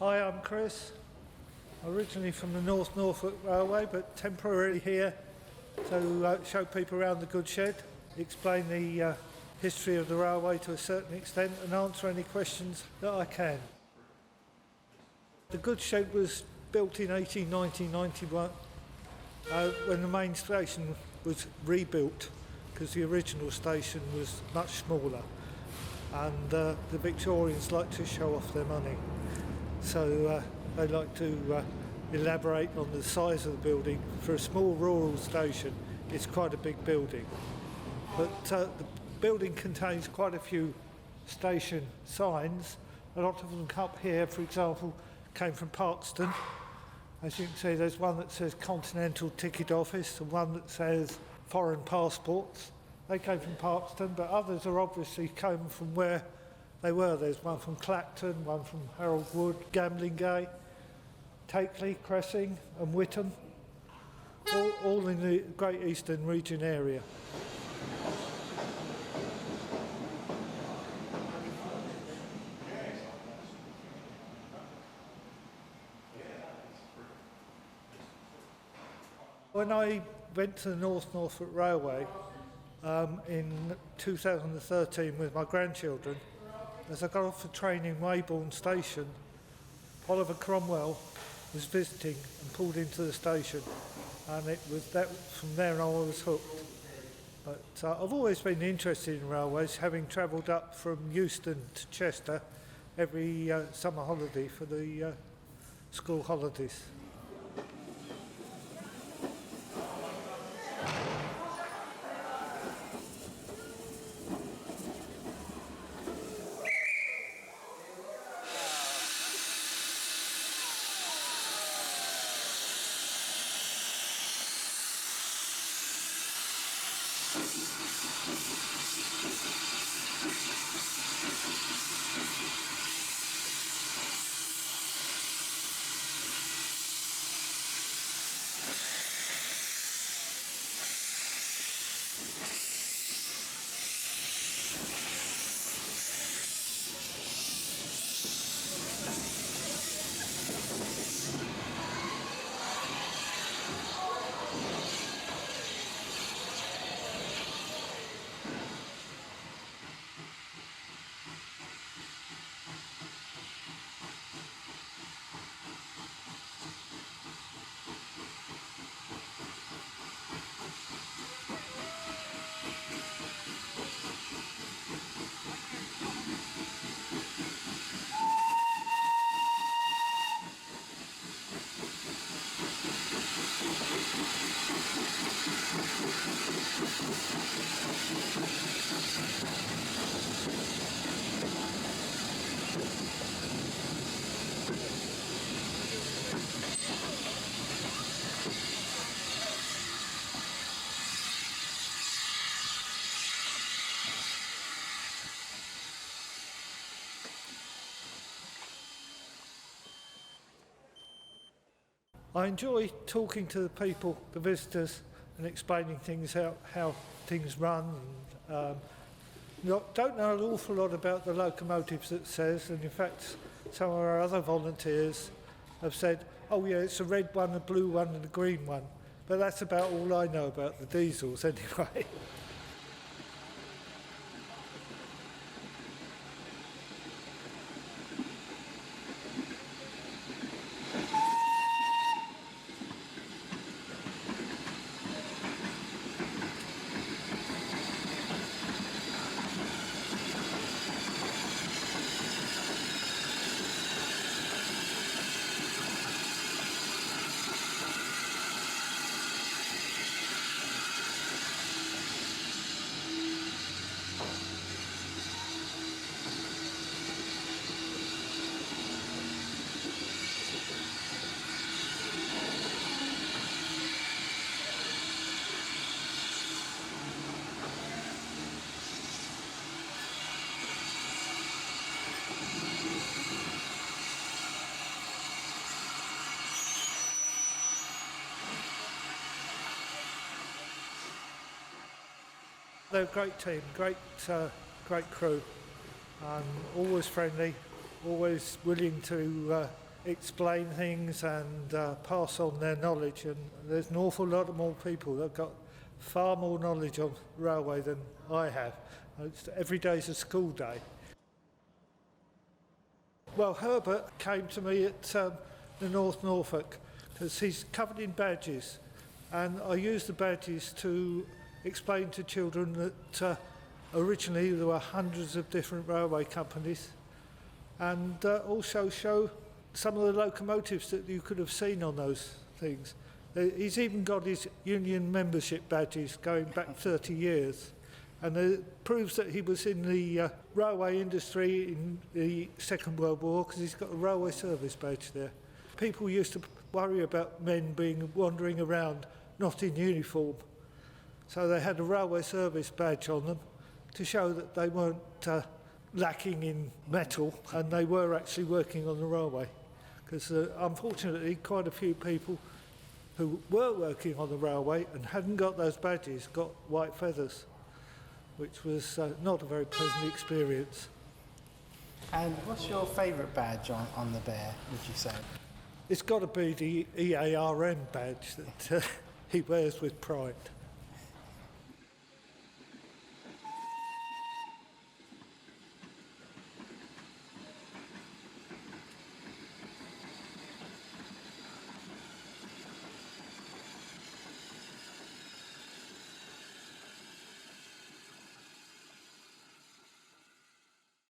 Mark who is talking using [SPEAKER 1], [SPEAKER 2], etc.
[SPEAKER 1] Hi, I'm Chris, originally from the North Norfolk Railway, but temporarily here to show people around the goods shed, explain the history of the railway to a certain extent and answer any questions that I can. The goods shed was built in 1890-91 when the main station was rebuilt because the original station was much smaller, and the Victorians like to show off their money. So they like to elaborate on the size of the building. For a small rural station, it's quite a big building. But the building contains quite a few station signs. A lot of them up here, for example, came from Parkston. As you can see, there's one that says Continental Ticket Office and one that says Foreign Passports. They came from Parkston, but others are obviously come from where they were. There's one from Clacton, one from Harold Wood, Gamlingay, Takeley, Cressing and Witham, all in the Great Eastern Region area. When I went to the North Norfolk Railway in 2013 with my grandchildren, as I got off the train in Weybourne Station, Oliver Cromwell was visiting and pulled into the station, and it was that from there on I was hooked. But I've always been interested in railways, having travelled up from Euston to Chester every summer holiday for the school holidays. I enjoy talking to the people, the visitors, and explaining things, how things run. And, don't know an awful lot about the locomotives, it says, and in fact some of our other volunteers have said, oh yeah, it's a red one, a blue one and a green one. But that's about all I know about the diesels anyway. They're a great team, great crew, always friendly, always willing to explain things and pass on their knowledge, and there's an awful lot of more people that have got far more knowledge on railway than I have. Every day's a school day. Well, Herbert came to me at the North Norfolk because he's covered in badges, and I use the badges to explain to children that originally there were hundreds of different railway companies, and also show some of the locomotives that you could have seen on those things. He's even got his union membership badges going back 30 years, and it proves that he was in the railway industry in the Second World War because he's got a railway service badge there. People used to worry about men wandering around not in uniform, so they had a railway service badge on them to show that they weren't lacking in metal and they were actually working on the railway. Because unfortunately quite a few people who were working on the railway and hadn't got those badges got white feathers, which was not a very pleasant experience.
[SPEAKER 2] And what's your favourite badge on the Bear, would you say?
[SPEAKER 1] It's got to be the EARM badge that he wears with pride.